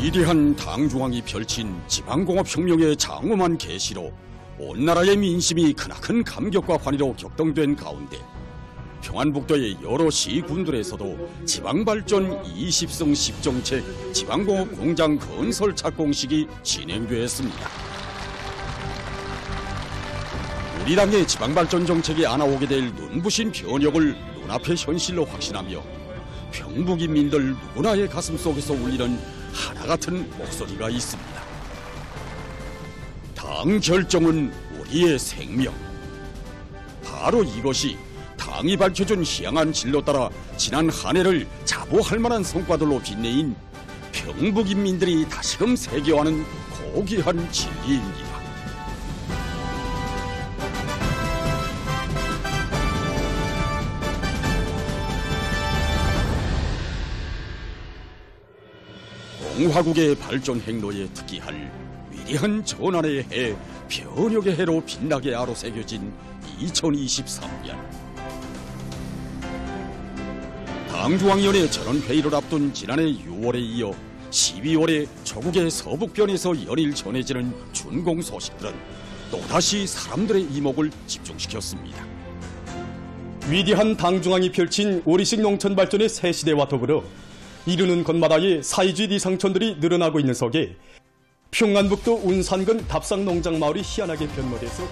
위대한 당중앙이 펼친 지방공업혁명의 장엄한 계시로 온 나라의 민심이 크나큰 감격과 환희로 격동된 가운데 평안북도의 여러 시군들에서도 지방발전 20성 10정책 지방공업 공장 건설 착공식이 진행되었습니다. 우리 당의 지방발전 정책이 안아오게 될 눈부신 변혁을 눈앞의 현실로 확신하며 평북인민들 누구나의 가슴 속에서 울리는 하나 같은 목소리가 있습니다. 당 결정은 우리의 생명. 바로 이것이 당이 밝혀준 희망한 진로 따라 지난 한 해를 자부할 만한 성과들로 빛내인 평북인민들이 다시금 새겨하는 고귀한 진리입니다. 공화국의 발전 행로에 특기할 위대한 전환의 해, 변혁의 해로 빛나게 아로새겨진 2023년. 당중앙위원회 전원회의를 앞둔 지난해 6월에 이어 12월에 조국의 서북변에서 연일 전해지는 준공 소식들은 또다시 사람들의 이목을 집중시켰습니다. 위대한 당중앙이 펼친 오리식 농촌 발전의 새 시대와 더불어 이르는 곳마다의 사회주의 리상촌들이 늘어나고 있는 속에 평안북도 운산군 답상농장마을이 희한하게 변모돼서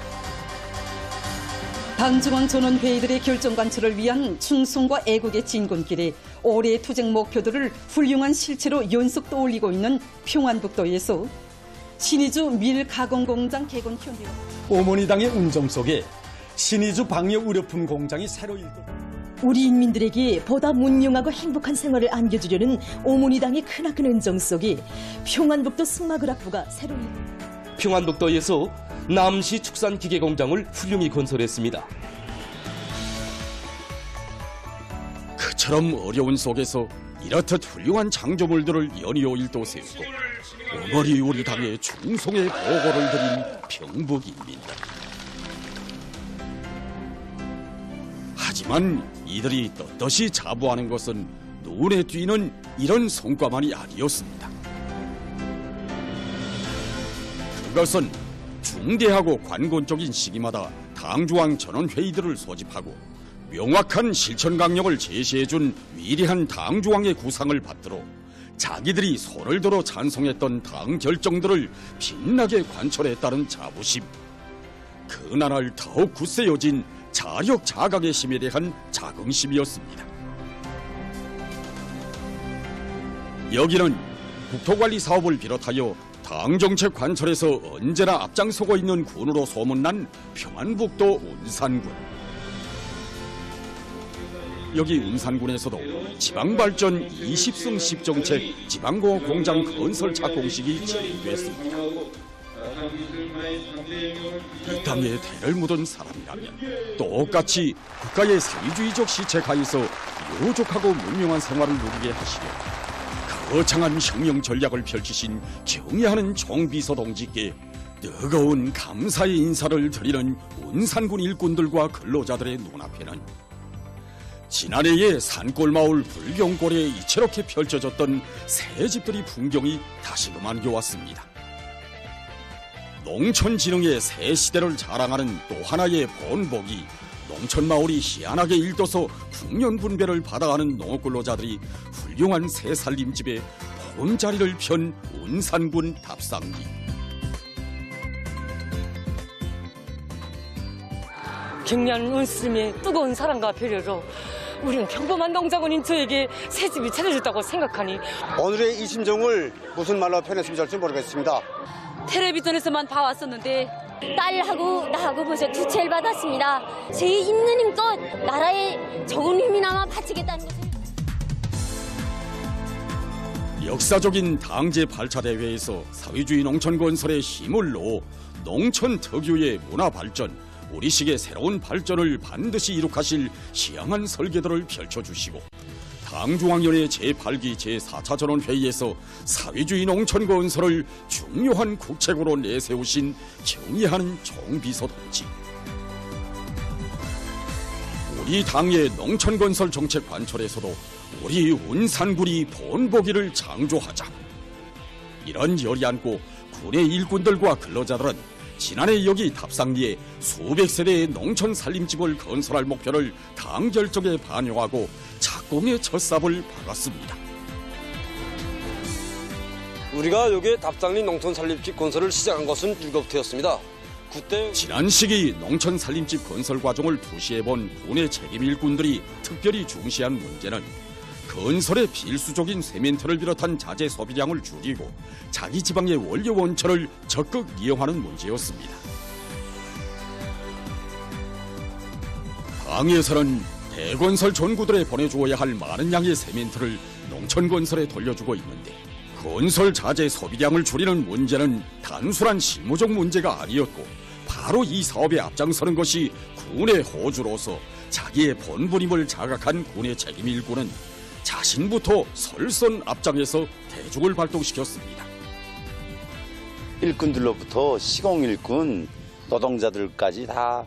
당중앙 전원회의들의 결정 관철을 위한 충성과 애국의 진군길에 올해의 투쟁 목표들을 훌륭한 실체로 연속 떠올리고 있는 평안북도에서 신의주 밀가공공장 개건 현대화 오모니당의 운정 속에 신의주 방역 의료품 공장이 새로 우리 인민들에게 보다 문명하고 행복한 생활을 안겨주려는 오모니당의 크나큰 은정 속에 평안북도 승마그락부가 새로 평안북도에서 남시 축산기계공장을 훌륭히 건설했습니다. 그처럼 어려운 속에서 이렇듯 훌륭한 창조물들을 연이어 일도 세우고 오늘이 우리 당의 충성의 보고를 드린 평북인민들. 하지만 이들이 떳떳이 자부하는 것은 눈에 띄는 이런 성과만이 아니었습니다. 그것은 중대하고 관건적인 시기마다 당중앙 전원회의들을 소집하고 명확한 실천 강령을 제시해준 위대한 당중앙의 구상을 받들어 자기들이 손을 들어 찬송했던 당 결정들을 빛나게 관철했다는 자부심, 그 나라를 더욱 굳세어진 자력 자각의 심에 대한 자긍심이었습니다. 여기는 국토관리 사업을 비롯하여 당정책 관철에서 언제나 앞장서고 있는 군으로 소문난 평안북도 운산군. 여기 운산군에서도 지방발전 20성 10정책 지방공업 공장 건설 착공식이 진행됐습니다. 이 땅에 대를 묻은 사람이라면 똑같이 국가의 사회주의적 시책하에서 요족하고 문명한 생활을 누리게 하시려 거창한 혁명 전략을 펼치신 경애하는 총비서 동지께 뜨거운 감사의 인사를 드리는 운산군 일꾼들과 근로자들의 눈앞에는 지난해의 산골마을 불경골에 이채롭게 펼쳐졌던 새 집들이 풍경이 다시금 안겨왔습니다. 농촌진흥의 새 시대를 자랑하는 또 하나의 본보기, 농촌마을이 희한하게 일떠서 국년분배를 받아가는 농업근로자들이 훌륭한 새 살림집에 보금자리를 편 운산군 답상리. 경리하는 은스님의 뜨거운 사랑과 배려로 우리는 평범한 농작원인 저에게 새 집이 찾아졌다고 생각하니 오늘의 이 심정을 무슨 말로 표현했으면 좋을지 모르겠습니다. 텔레비전에서만 봐왔었는데 딸하고 나하고 벌써 두 채를 받았습니다. 제 있는 힘껏 나라에 좋은 힘이나마 바치겠다는 것을. 역사적인 당제 8차 대회에서 사회주의 농촌 건설에 힘을 넣어 농촌 특유의 문화 발전, 우리식의 새로운 발전을 반드시 이룩하실 희망한 설계도를 펼쳐주시고 당중앙위원회 제8기 제4차 전원회의에서 사회주의 농촌 건설을 중요한 국책으로 내세우신 경의하는 총비서 동지. 우리 당의 농촌 건설 정책 관철에서도 우리 운산군이 본보기를 창조하자. 이런 열이 안고 군의 일꾼들과 근로자들은 지난해 여기 답상리에 수백 세대의 농촌 살림집을 건설할 목표를 당 결정에 반영하고 착공의 첫삽을 박았습니다. 우리가 여기에 답상리 농촌 살림집 건설을 시작한 것은 7부터였습니다. 그때 지난 시기 농촌 살림집 건설 과정을 투시해본 군의 책임 일꾼들이 특별히 중시한 문제는 건설의 필수적인 세멘트를 비롯한 자재 소비량을 줄이고 자기 지방의 원료 원천을 적극 이용하는 문제였습니다. 당에서는 대건설 전구들에 보내주어야 할 많은 양의 세멘트를 농촌 건설에 돌려주고 있는데 건설 자재 소비량을 줄이는 문제는 단순한 실무적 문제가 아니었고 바로 이 사업에 앞장서는 것이 군의 호주로서 자기의 본분임을 자각한 군의 책임 일꾼은 자신부터 설선 앞장에서 대중을 발동시켰습니다. 일꾼들로부터 시공일꾼, 노동자들까지 다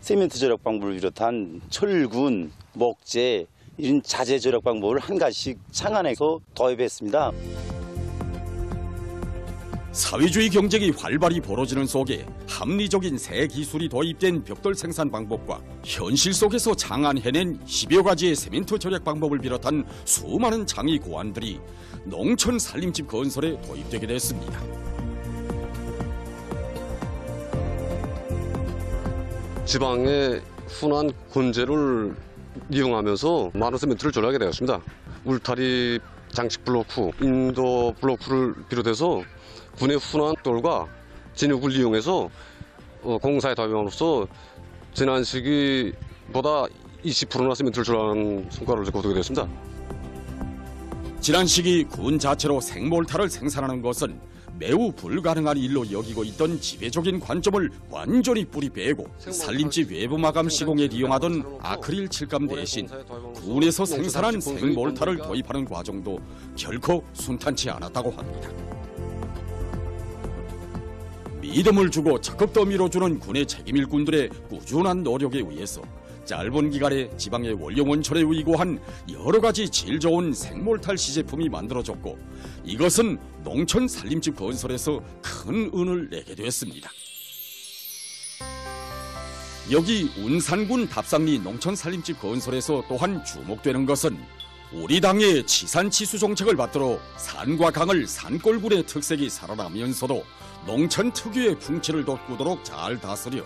세멘트 절약 방법을 비롯한 철군, 목재 이런 자재 절약 방법을 한 가지씩 창안해서 도입했습니다. 사회주의 경쟁이 활발히 벌어지는 속에 합리적인 새 기술이 도입된 벽돌 생산 방법과 현실 속에서 창안해낸 10여 가지의 세멘트 절약 방법을 비롯한 수많은 창의 고안들이 농촌 살림집 건설에 도입되게 됐습니다. 지방의 순환 건재를 이용하면서 많은 세멘트를 절약하게 되었습니다. 울타리 장식 블로크, 인도 블로크를 비롯해서 군의 순환 돌과 진흙을 이용해서 공사에 도입함으로써 지난 시기보다 20%나 세멘트를 절약하는 성과를 거두게 됐습니다. 지난 시기 군 자체로 생몰타를 생산하는 것은 매우 불가능한 일로 여기고 있던 지배적인 관점을 완전히 뿌리 빼고 살림집 외부 마감 시공에 이용하던 아크릴 칠감 대신 군에서 생산한 생몰타를 도입하는 과정도 결코 순탄치 않았다고 합니다. 믿음을 주고 적극 밀어주는 군의 책임일꾼들의 꾸준한 노력에 의해서 짧은 기간에 지방의 원료 원천에 의고한 여러 가지 질 좋은 생몰탈 시제품이 만들어졌고 이것은 농촌 살림집 건설에서 큰 은을 내게 됐습니다. 여기 운산군 답상리 농촌 살림집 건설에서 또한 주목되는 것은 우리 당의 지산치수 정책을 받들어 산과 강을 산골군의 특색이 살아나면서도 농촌 특유의 풍치를 돋구도록 잘 다스려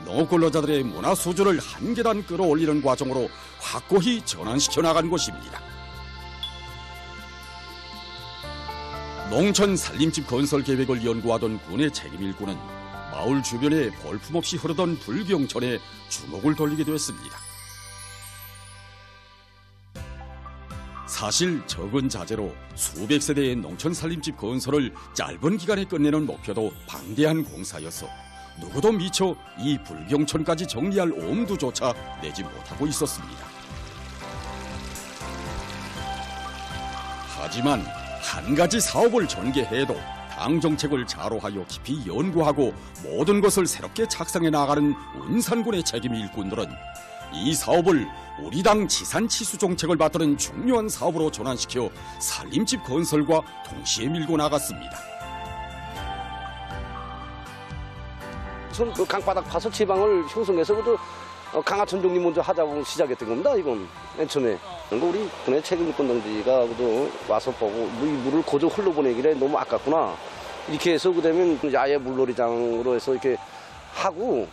농업근로자들의 문화 수준을 한 계단 끌어올리는 과정으로 확고히 전환시켜 나간 것입니다. 농촌 살림집 건설 계획을 연구하던 군의 책임일꾼은 마을 주변에 볼품없이 흐르던 불경천에 주목을 돌리게 됐습니다. 사실 적은 자재로 수백 세대의 농촌 살림집 건설을 짧은 기간에 끝내는 목표도 방대한 공사여서 누구도 미처 이 불경천까지 정리할 엄두조차 내지 못하고 있었습니다. 하지만 한 가지 사업을 전개해도 당 정책을 자로하여 깊이 연구하고 모든 것을 새롭게 착상해 나가는 운산군의 책임 일꾼들은 이 사업을 우리 당 지산치수 정책을 받드는 중요한 사업으로 전환시켜 살림집 건설과 동시에 밀고 나갔습니다. 전 그 강바닥 파서 지방을 형성해서 그저 강하천 정리 먼저 하자고 시작했던 겁니다. 이건 맨 처음에. 그리고 우리 군의 책임일꾼 동지가 와서 보고 이 물을 거저 흘러보내기래 너무 아깝구나. 이렇게 해서 그다음에 야외 물놀이장으로 해서 이렇게 하고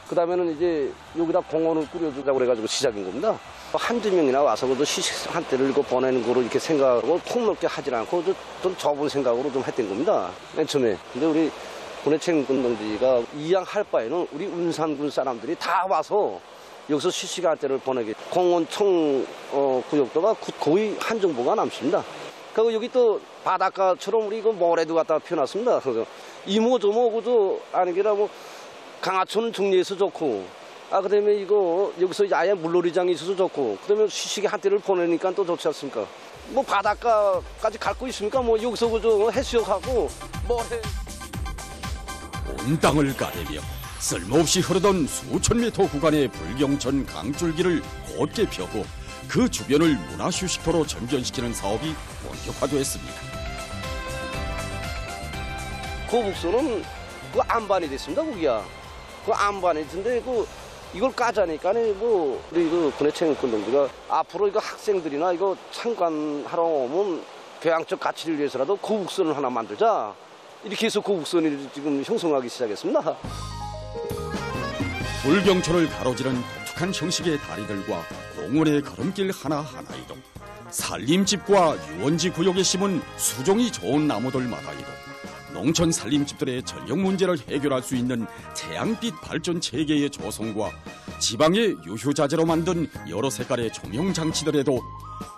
그다음에는 이제 여기다 공원을 꾸려주자고 그래가지고 시작인 겁니다. 한두 명이나 와서 그저 시식 한때를 이거 보내는 거로 이렇게 생각하고 폭넓게 하질 않고 좀 좁은 생각으로 좀 했던 겁니다. 맨 처음에. 근데 우리 군의 책임군 동지가 이양할 바에는 우리 운산군 사람들이 다 와서 여기서 시시간대를 보내게 공원 청 구역도가 거의 한 정보가 남습니다. 그리고 여기 또 바닷가처럼 우리 이거 모래도 갖다 펴놨습니다. 그래서 이모저모 그저 아는 게라 뭐 강하천은 정리해서 좋고 그다음에 이거 여기서 야외 물놀이장이 있어서 좋고 그다음에 시시기 한때를 보내니까 또 좋지 않습니까? 뭐 바닷가까지 갈 거 있습니까? 뭐 여기서 그저 해수욕하고 모래 온 땅을 가대며 쓸모없이 흐르던 수천 미터 구간의 불경천 강줄기를 곧게 펴고 그 주변을 문화휴식터로 전전시키는 사업이 본격화됐습니다. 고북선은 그 안반이 됐습니다. 거기야. 그 안반이 됐는데 이걸 까자니까 뭐 우리 그 군의 체육권동지가 앞으로 이거 학생들이나 이거 참관하러 오면 교양적 가치를 위해서라도 고북선을 하나 만들자. 이렇게 해서 고북선이 지금 형성하기 시작했습니다. 불경초를 가로지른 독특한 형식의 다리들과 공원의 걸음길 하나하나에도 산림집과 유원지 구역에 심은 수종이 좋은 나무들마다에도 농촌 산림집들의 전력 문제를 해결할 수 있는 태양빛 발전 체계의 조성과 지방의 유효자재로 만든 여러 색깔의 조명 장치들에도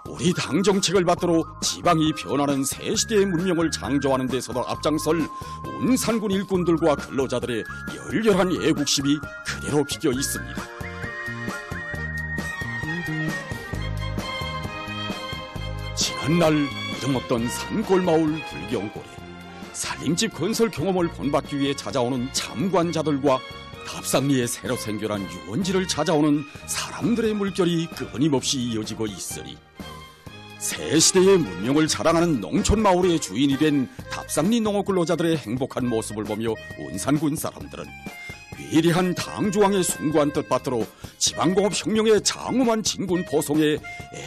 우리 당 정책을 받들어 지방이 변하는 새 시대의 문명을 창조하는 데서도 앞장설 운산군 일꾼들과 근로자들의 열렬한 애국심이 그대로 비겨 있습니다. 지난날 이름없던 산골마을 불경골에 산림집 건설 경험을 본받기 위해 찾아오는 참관자들과 답상리에 새로 생겨난 유원지를 찾아오는 사람들의 물결이 끊임없이 이어지고 있으니 새 시대의 문명을 자랑하는 농촌 마을의 주인이 된 답상리 농업 근로자들의 행복한 모습을 보며 운산군 사람들은 위대한 당조왕의 숭고한 뜻받들어 지방공업 혁명의 장엄한 진군 포송에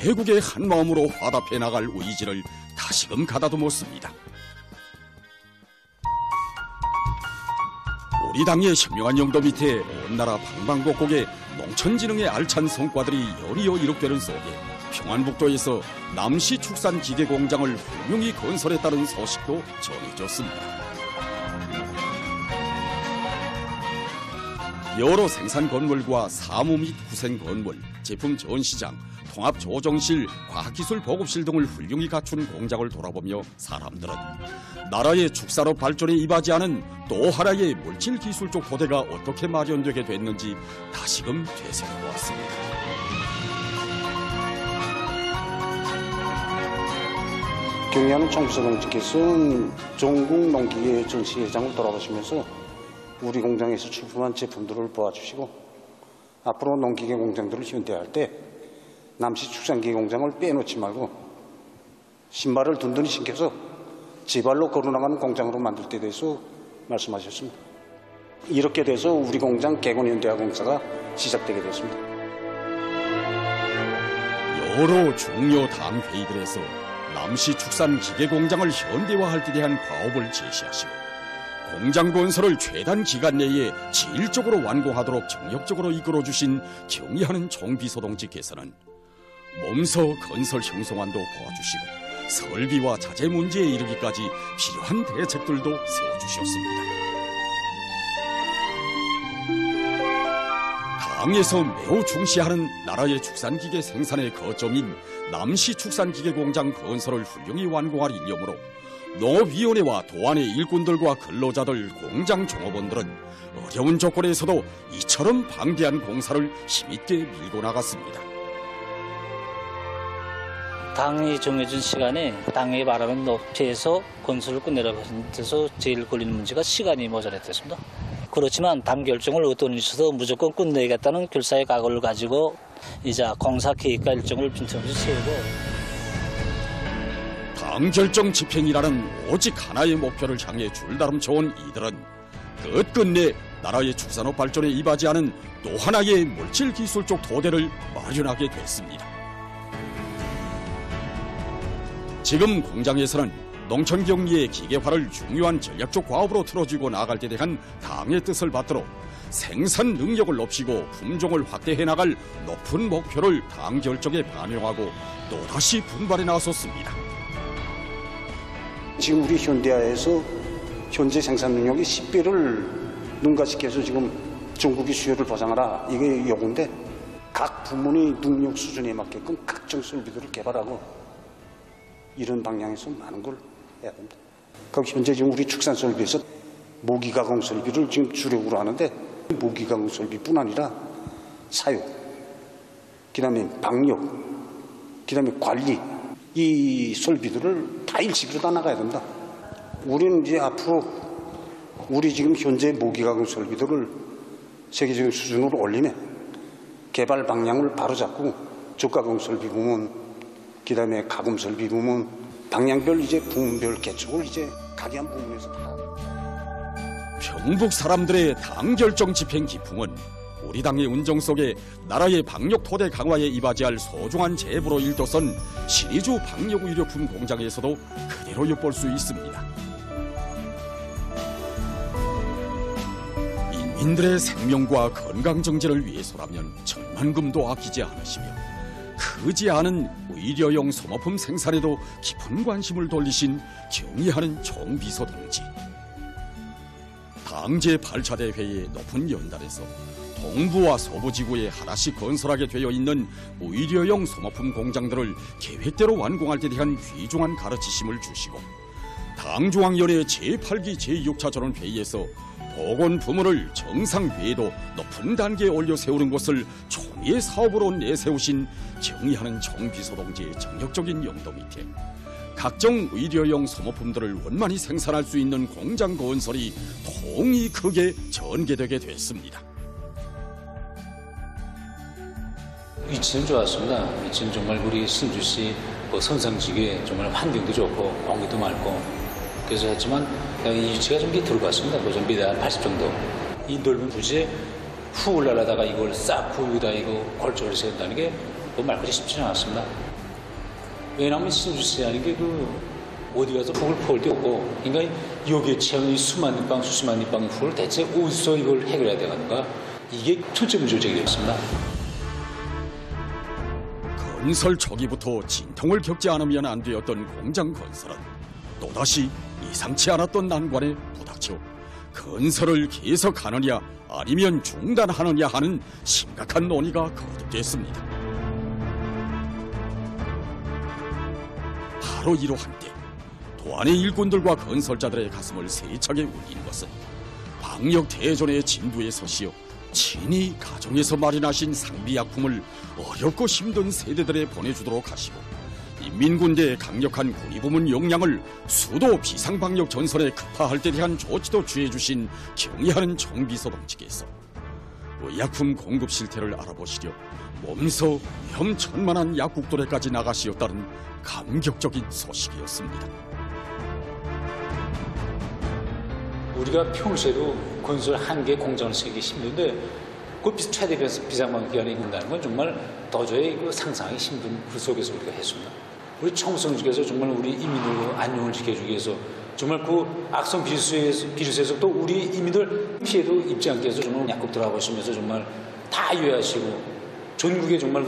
애국의 한마음으로 화답해 나갈 의지를 다시금 가다듬었습니다. 우리 당의 현명한 영도 밑에 온 나라 방방곡곡에 농촌진흥의 알찬 성과들이 연이어 이룩되는 속에 평안북도에서 남시축산기계공장을 훌륭히 건설했다는 소식도 전해졌습니다. 여러 생산 건물과 사무 및 후생 건물, 제품 전시장, 통합 조정실, 과학기술 보급실 등을 훌륭히 갖춘 공장을 돌아보며 사람들은 나라의 축산업 발전에 이바지하는 또 하나의 물질 기술적 토대가 어떻게 마련되게 됐는지 다시금 되새겨보았습니다. 경의하는 총수동지께서는 전국 농기계 전시회장을 돌아보시면서 우리 공장에서 출품한 제품들을 보아주시고 앞으로 농기계 공장들을 현대화할 때 남시축산기계 공장을 빼놓지 말고 신발을 든든히 신겨서 제발로 걸어나가는 공장으로 만들 때 대해서 말씀하셨습니다. 이렇게 돼서 우리 공장 개건현대화 공사가 시작되게 됐습니다. 여러 중요 당 회의들에서 남시축산기계공장을 현대화할 때 대한 과업을 제시하시고 공장 건설을 최단 기간 내에 질적으로 완공하도록 정력적으로 이끌어주신 경의하는 총비서동지께서는 몸서 건설 형성안도 도와주시고 설비와 자재 문제에 이르기까지 필요한 대책들도 세워주셨습니다. 당에서 매우 중시하는 나라의 축산기계 생산의 거점인 남시축산기계공장 건설을 훌륭히 완공할 일념으로 농업위원회와 도안의 일꾼들과 근로자들, 공장 종업원들은 어려운 조건에서도 이처럼 방대한 공사를 힘있게 밀고 나갔습니다. 당이 정해준 시간에 당의 바람은 높이에서 건설을 끝내려는 데서 제일 걸리는 문제가 시간이 모자랐습니다. 그렇지만 당 결정을 어떤 일에서도 무조건 끝내겠다는 결사의 각오를 가지고 이제 공사 계획과 일정을 빈틈없이 세우고 당 결정 집행이라는 오직 하나의 목표를 향해 줄다름쳐온 이들은 끝끝내 나라의 축산업 발전에 이바지하는 또 하나의 물질 기술적 토대를 마련하게 됐습니다. 지금 공장에서는 농촌 격리의 기계화를 중요한 전략적 과업으로 틀어주고 나갈 때 대한 당의 뜻을 받들어 생산 능력을 높이고 품종을 확대해 나갈 높은 목표를 당 결정에 반영하고 또다시 분발에 나섰습니다. 지금 우리 현대화에서 현재 생산 능력의 10배를 능가시켜서 지금 전국의 수요를 보장하라, 이게 요구인데 각 부문의 능력 수준에 맞게끔 각종 설비들을 개발하고 이런 방향에서 많은 걸 해야 됩니다. 그럼 현재 지금 우리 축산 설비에서 모기 가공 설비를 지금 주력으로 하는데 모기 가공 설비뿐 아니라 사육, 그다음에 방역, 그다음에 관리, 이 설비들을 다 일식으로 다 나가야 된다. 우리는 이제 앞으로 우리 지금 현재 모기 가공 설비들을 세계적인 수준으로 올리면 개발 방향을 바로잡고 저가공 설비 부문, 그다음에 가공 설비 부문, 방향별 이제 부문별 개척을 이제 각양 부문에서 다. 평북 사람들의 당 결정 집행 기풍은 우리 당의 운정 속에 나라의 방역 토대 강화에 이바지할 소중한 제보로 일도선 신의주 방역 의료품 공장에서도 그대로 엿볼 수 있습니다. 인민들의 생명과 건강 정진을 위해서라면 천만금도 아끼지 않으시며 크지 않은 의료용 소모품 생산에도 깊은 관심을 돌리신 경의하는 총비서 동지. 당제 8차 대회의 높은 연단에서 동부와 서부지구에 하나씩 건설하게 되어 있는 의료용 소모품 공장들을 계획대로 완공할 데 대한 귀중한 가르치심을 주시고 당중앙위원회 제8기 제6차 전원회의에서 보건 부문을 정상 외에도 높은 단계에 올려 세우는 것을 총리의 사업으로 내세우신 경의하는 총비서 동지의 정력적인 영도 밑에 각종 의료용 소모품들을 원만히 생산할 수 있는 공장 건설이 통이 크게 전개되게 됐습니다. 위치는 좋았습니다. 위치는 정말 우리 신주시 선상지구에 정말 환경도 좋고 공기도 맑고 그래서 했지만 이 위치가 좀 들어갔습니다. 그 좀 미달 80 정도. 이 넓은 부지에 후 올라가다가 이걸 싹 구유다 이거 걸쳐서 세운다는 게 말까지 쉽지 않았습니다. 왜냐하면 신주시라는 게 어디 가서 북을 퍼올 데 없고 그러니까 여기에 채운 이 수만 입방 수십만 입방의 훅을 대체 어디서 이걸 해결해야 되는가 이게 첫째 문제제기였습니다. 건설 초기부터 진통을 겪지 않으면 안 되었던 공장 건설은 또다시 예상치 않았던 난관에 부닥쳐 건설을 계속하느냐 아니면 중단하느냐 하는 심각한 논의가 거듭됐습니다. 바로 이러한 때 도안의 일꾼들과 건설자들의 가슴을 세차게 울린 것은 방역 대전의 진두에 서시어 친히 가정에서 마련하신 상비약품을 어렵고 힘든 세대들에 보내주도록 하시고 인민군대의 강력한 군의부문 역량을 수도 비상방역 전선에 급파할 때 대한 조치도 취해주신 경의하는 총비서 동지께서 의약품 공급 실태를 알아보시려 몸소 위험천만한 약국도래까지 나가시었다는 감격적인 소식이었습니다. 우리가 평소에도 건설 한 개 공장을 세기 힘든데 그 최대 비상방역 기간에 있는다는 건 정말 도저히 상상하기 힘든 그 속에서 우리가 했습니다. 우리 청성주께서 정말 우리 인민들 안녕을 지켜주기 위해서 정말 그 악성 비루스에서 또 우리 인민들 피해도 입지 않게 해서 정말 약국 들어가시면서 정말 다 유의하시고 전국에 정말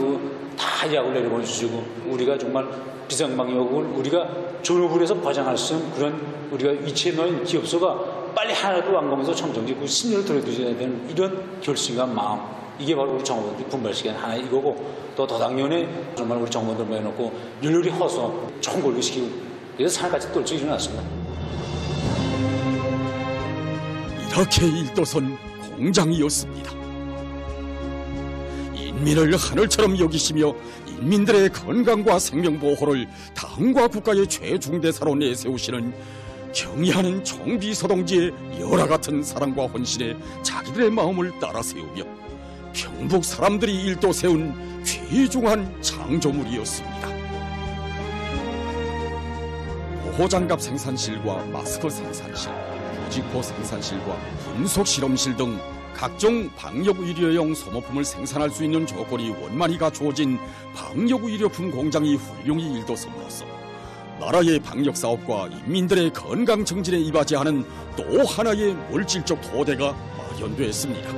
다 약을 내려보내주시고 우리가 정말 비상방역을 우리가 졸업을 해서 보장할 수 있는 그런 우리가 위치에 놓인 기업소가 빨리 하나도 안 가면서 청정지 그 신뢰를 들어주셔야 되는 이런 결심과 마음 이게 바로 우리 정부들이 분발시키는 하나 이거고 또 당연히 정말 우리 정부들 모여놓고 율율이 허서 좋은 걸로 시키고 그래서 살같이 떨치기 일어났습니다. 이렇게 일도선 공장이었습니다. 인민을 하늘처럼 여기시며 인민들의 건강과 생명보호를 당과 국가의 최중대사로 내세우시는 경의하는 총비서 동지의 열화같은 사랑과 헌신에 자기들의 마음을 따라 세우며 평북 사람들이 일도 세운 귀중한 창조물이었습니다. 보호장갑 생산실과 마스크 생산실, 부직포 생산실과 분속실험실 등 각종 방역의료용 소모품을 생산할 수 있는 조건이 원만히 갖추어진 방역의료품 공장이 훌륭히 일도섬으로써 나라의 방역사업과 인민들의 건강 정진에 이바지하는 또 하나의 물질적 토대가 마련됐습니다.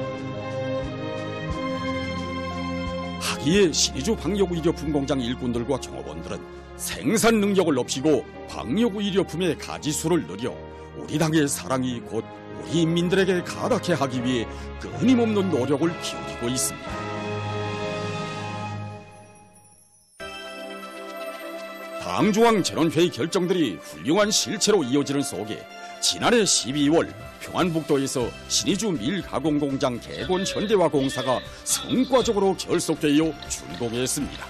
하기에 신의주 방역의료품 공장 일꾼들과 종업원들은 생산 능력을 높이고 방역의료품의 가지수를 늘려 우리 당의 사랑이 곧 우리 인민들에게 가닿게 하기 위해 끊임없는 노력을 기울이고 있습니다. 당중앙 전원회의 결정들이 훌륭한 실체로 이어지는 속에 지난해 12월 평안북도에서 신의주 밀가공공장 개건 현대화 공사가 성과적으로 결속되어 준공했습니다.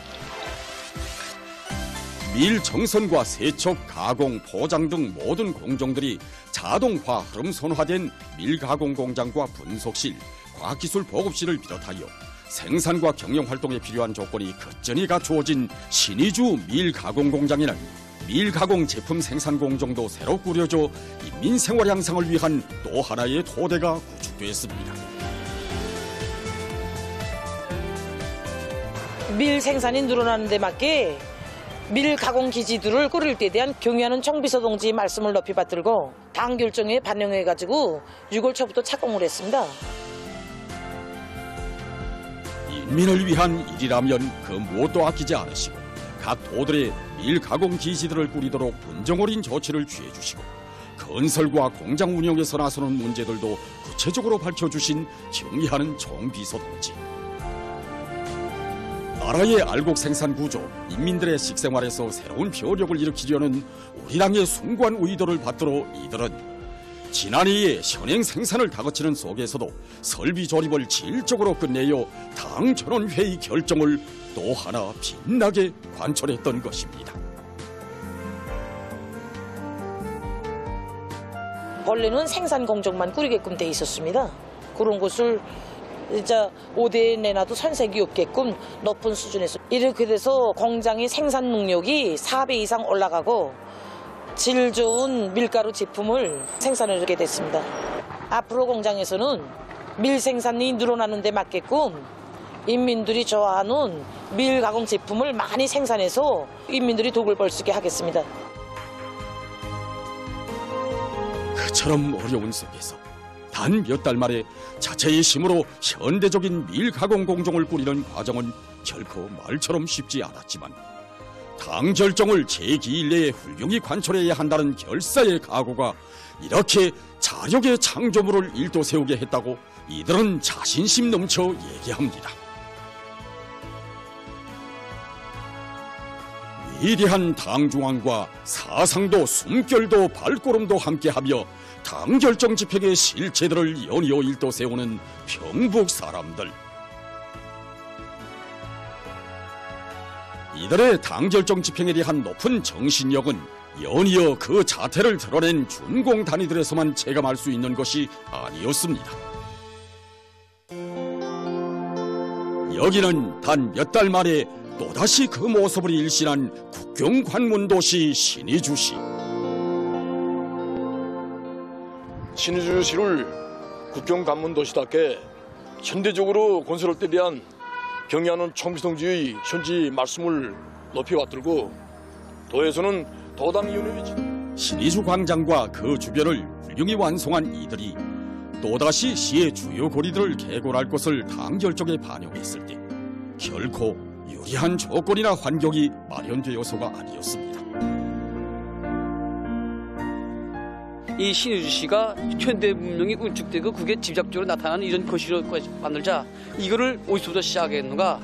밀 정선과 세척, 가공, 포장 등 모든 공정들이 자동화, 흐름선화된 밀가공공장과 분속실, 과학기술 보급실을 비롯하여 생산과 경영활동에 필요한 조건이 거뜬히 갖추어진 신의주 밀가공공장에는 밀 가공 제품 생산 공정도 새로 꾸려져 인민 생활 향상을 위한 또 하나의 토대가 구축됐습니다. 밀 생산이 늘어나는 데 맞게 밀 가공 기지들을 꾸릴 때에 대한 경의하는 정비서 동지의 말씀을 높이 받들고 당 결정에 반영해가지고 6월 초부터 착공을 했습니다. 인민을 위한 일이라면 그 무엇도 아끼지 않으시고 각 도들의 밀 가공 기지들을 꾸리도록 분정어린 조치를 취해주시고 건설과 공장 운영에서 나서는 문제들도 구체적으로 밝혀주신 경의하는 정비서 동지. 나라의 알곡 생산 구조, 인민들의 식생활에서 새로운 변혁을 일으키려는 우리 당의 숭고한 의도를 받들어 이들은 지난해에 현행 생산을 다그치는 속에서도 설비 조립을 질적으로 끝내어 당 전원회의 결정을 또 하나 빛나게 관철했던 것입니다. 원래는 생산 공정만 꾸리게끔 돼 있었습니다. 그런 것을 진짜 5대에 내놔도 손색이 없게끔 높은 수준에서 이렇게 돼서 공장의 생산 능력이 4배 이상 올라가고 질 좋은 밀가루 제품을 생산을 하게 됐습니다. 앞으로 공장에서는 밀 생산이 늘어나는 데 맞게끔 인민들이 좋아하는 밀 가공 제품을 많이 생산해서 인민들이 독을 벌 수 있게 하겠습니다. 그처럼 어려운 속에서 단 몇 달 만에 자체의 힘으로 현대적인 밀 가공 공정을 꾸리는 과정은 결코 말처럼 쉽지 않았지만 당 결정을 제2기일 내에 훌륭히 관철해야 한다는 결사의 각오가 이렇게 자력의 창조물을 일도세우게 했다고 이들은 자신심 넘쳐 얘기합니다. 위대한 당중앙과 사상도 숨결도 발걸음도 함께하며 당 결정 집행의 실체들을 연이어 일도세우는 평북 사람들. 이들의 당 결정 집행에 대한 높은 정신력은 연이어 그 자태를 드러낸 준공 단위들에서만 체감할 수 있는 것이 아니었습니다. 여기는 단 몇 달 만에 또다시 그 모습을 일신한 국경 관문 도시 신의주시. 신의주시를 국경 관문 도시답게 현대적으로 건설할 때 대한 경의하는 정비성지의 현지 말씀을 높이 받들고 도에서는 도당위원회 신의주 광장과 그 주변을 훌륭히 완성한 이들이 또다시 시의 주요 거리들을 개골할 것을 당 결정에 반영했을 때 결코 유리한 조건이나 환경이 마련되어서가 아니었습니다. 이 신의주시가 현대 문명이 건축되고 그게 집약적으로 나타나는 이런 거실을 만들자 이거를 어디서부터 시작했는가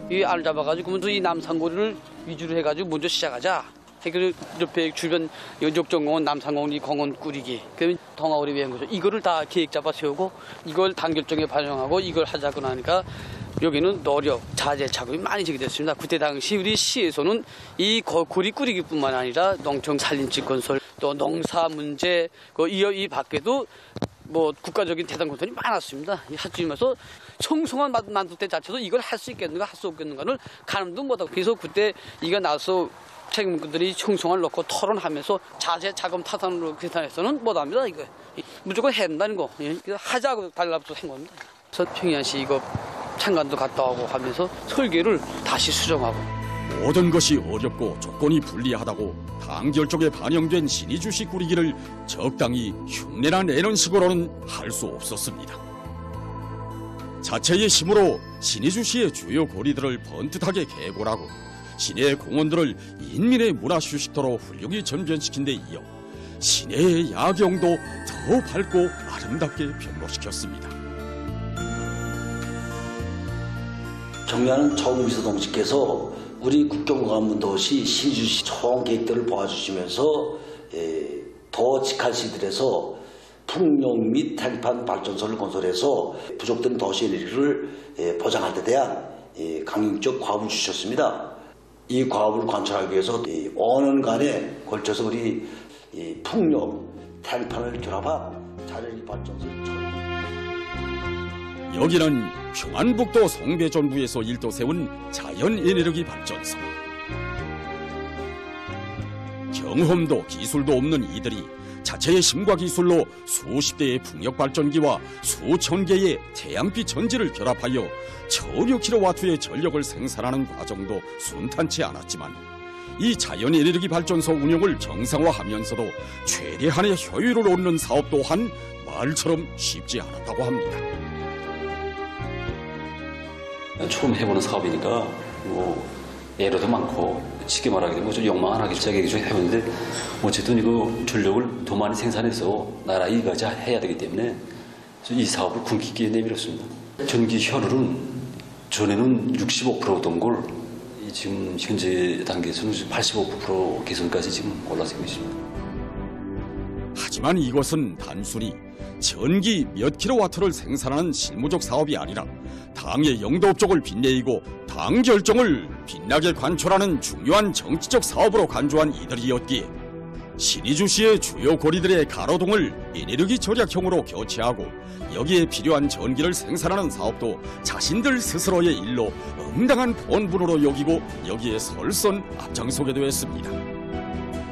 이 알을 잡아가지고 먼저 이 남산거리를 위주로 해가지고 먼저 시작하자. 그 옆에 주변 연족정공원, 남산공원, 이 공원 꾸리기, 그 동아오리 위한 거죠. 이거를 다 계획 잡아 세우고 이걸 당 결정에 반영하고 이걸 하자고 하니까 여기는 노력, 자재, 작업이 많이 제기됐습니다. 그때 당시 우리 시에서는 이 고리 꾸리기뿐만 아니라 농촌 산림집 건설, 또 농사 문제, 이 밖에도 뭐 국가적인 대단 건설이 많았습니다. 하지면서 청송한 만들 때 자체도 이걸 할 수 있겠는가, 할 수 없겠는가를 가늠도 못하고 그래서 그때 이가 나서 책임꾼들이 청송을 놓고 토론하면서 자재 자금 타산으로 계산해서는 못합니다. 이거 무조건 해야 된다는 거. 하자고 달라붙어 한 겁니다. 그래서 평양시 이거 참관도 갔다 오고 하면서 설계를 다시 수정하고. 모든 것이 어렵고 조건이 불리하다고 당 결정에 반영된 신의주시 꾸리기를 적당히 흉내나 내는 식으로는 할 수 없었습니다. 자체의 힘으로 신의주시의 주요 거리들을 번듯하게 개골하고 시내의 공원들을 인민의 문화 휴식터로 훌륭히 전변시킨 데 이어 시내의 야경도 더 밝고 아름답게 변모시켰습니다. 경의하는 정비서 동지께서 우리 국경관문 도시 신의주시 총 계획들을 도와주시면서 더 직한 시들에서 풍력 및 탱판 발전소를 건설해서 부족된 도시 에너지를 보장할 데 대한 강력적 과업을 주셨습니다. 이 과업을 관철하기 위해서 5년간에 걸쳐서 우리 풍력, 탱판을 결합한 자연에너지 발전소를 여기는 평안북도 송배전부에서 일도 세운 자연에너지 발전소. 경험도 기술도 없는 이들이 자체의 힘과 기술로 수십 대의 풍력 발전기와 수천 개의 태양빛 전지를 결합하여 천여 킬로와트의 전력을 생산하는 과정도 순탄치 않았지만 이 자연에너지 발전소 운영을 정상화하면서도 최대한의 효율을 얻는 사업 또한 말처럼 쉽지 않았다고 합니다. 처음 해보는 사업이니까 애로도 많고 쉽게 말하게 되면 좀 욕망 안 하기 시작하기 좀 해봤는데 어쨌든 이거 전력을 더 많이 생산해서 나라 이익까지 해야 되기 때문에 이 사업을 궁 깊게 내밀었습니다. 전기 효율은 전에는 65%던 걸 지금 현재 단계에서는 85% 개선까지 지금 올라서고 있습니다. 하지만 이것은 단순히 전기 몇 킬로와트를 생산하는 실무적 사업이 아니라 당의 영도 업적을 빛내이고 당 결정을 빛나게 관철하는 중요한 정치적 사업으로 간주한 이들이었기에 신의주시의 주요 고리들의 가로등을 에너지 절약형으로 교체하고 여기에 필요한 전기를 생산하는 사업도 자신들 스스로의 일로 응당한 본분으로 여기고 여기에 설선 앞장서게 되었습니다.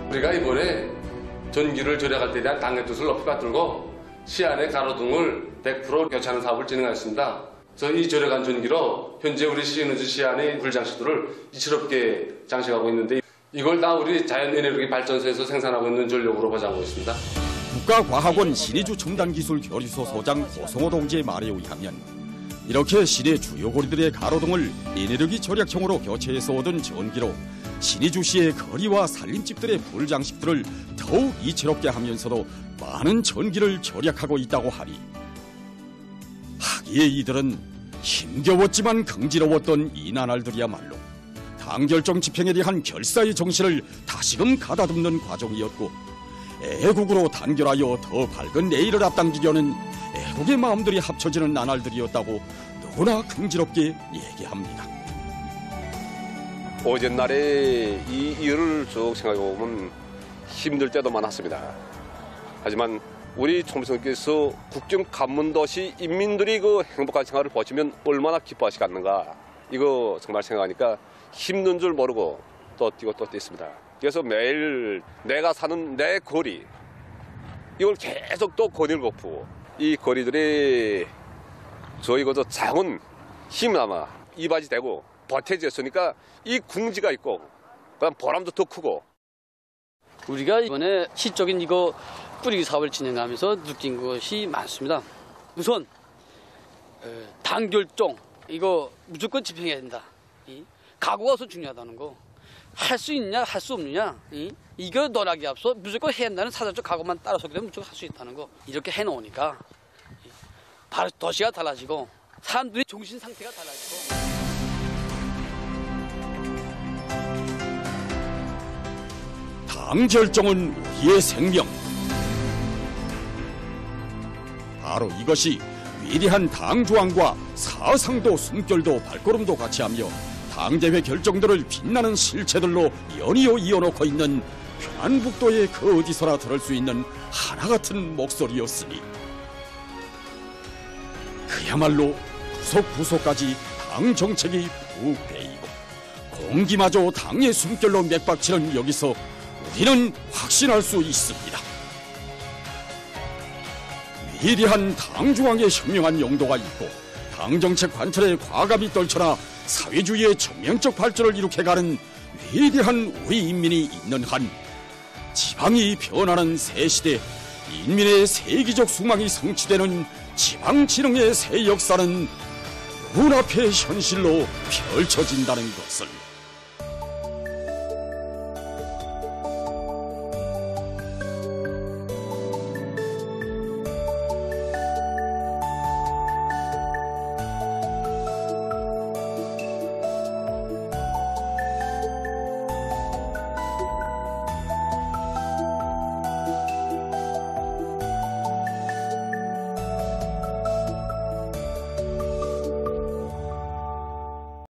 우리가 이번에 전기를 절약할 때 대한 당의 뜻을 높이 받들고 시안의 가로등을 100% 교체하는 사업을 진행하였습니다. 그래서 이 절약한 전기로 현재 우리 신의주 시안의 불장식들을 이치롭게 장식하고 있는데 이걸 다 우리 자연에너지 발전소에서 생산하고 있는 전력으로 보장하고 있습니다. 국가과학원 신의주 첨단기술교류소 소장 고성호 동지의 말에 의하면 이렇게 시내 주요 고리들의 가로등을 에너지 절약형으로 교체해서 얻은 전기로 신의주시의 거리와 살림집들의 불장식들을 더욱 이채롭게 하면서도 많은 전기를 절약하고 있다고 하니 하기에 이들은 힘겨웠지만 긍지러웠던 이 나날들이야말로 당결정 집행에 대한 결사의 정신을 다시금 가다듬는 과정이었고 애국으로 단결하여 더 밝은 내일을 앞당기려는 애국의 마음들이 합쳐지는 나날들이었다고 누구나 긍지럽게 얘기합니다. 어젯날에 이 일을 쭉 생각해보면 힘들 때도 많았습니다. 하지만 우리 총리께서 국경 간문도시 인민들이 그 행복한 생활을 보시면 얼마나 기뻐하시겠는가, 이거 정말 생각하니까 힘든 줄 모르고 또 뛰고 또 뛰습니다. 그래서 매일 내가 사는 내 거리, 이걸 계속 또 거리를 걷고 이 거리들이 저희가 저 작은 힘나마 이바지 되고 버텨졌으니까 이 궁지가 있고 그다음 보람도 더 크고. 우리가 이번에 시적인 이거 뿌리기 사업을 진행하면서 느낀 것이 많습니다. 우선 당 결정 이거 무조건 집행해야 된다. 각오가 우선 중요하다는 거. 할 수 있냐 할 수 없느냐 이거 논하기 앞서 무조건 해야 한다는 사전적 각오만 따라서게 되면 무조건 할 수 있다는 거. 이렇게 해놓으니까 바로 도시가 달라지고 사람들의 정신 상태가 달라지고. 당 결정은 우리의 생명. 바로 이것이 위대한 당조항과 사상도 숨결도 발걸음도 같이 하며 당대회 결정들을 빛나는 실체들로 연이어 이어놓고 있는 평안북도의 그 어디서나 들을 수 있는 하나같은 목소리였으니 그야말로 구석구석까지 당 정책이 푹 배이고 공기마저 당의 숨결로 맥박치는 여기서 우리는 확신할 수 있습니다. 위대한 당중앙의 현명한 용도가 있고 당정책 관철에 과감히 떨쳐나 사회주의의 전면적 발전을 이룩해가는 위대한 우리 인민이 있는 한 지방이 변하는 새 시대, 인민의 세기적 수망이 성취되는 지방진흥의 새 역사는 눈앞의 현실로 펼쳐진다는 것을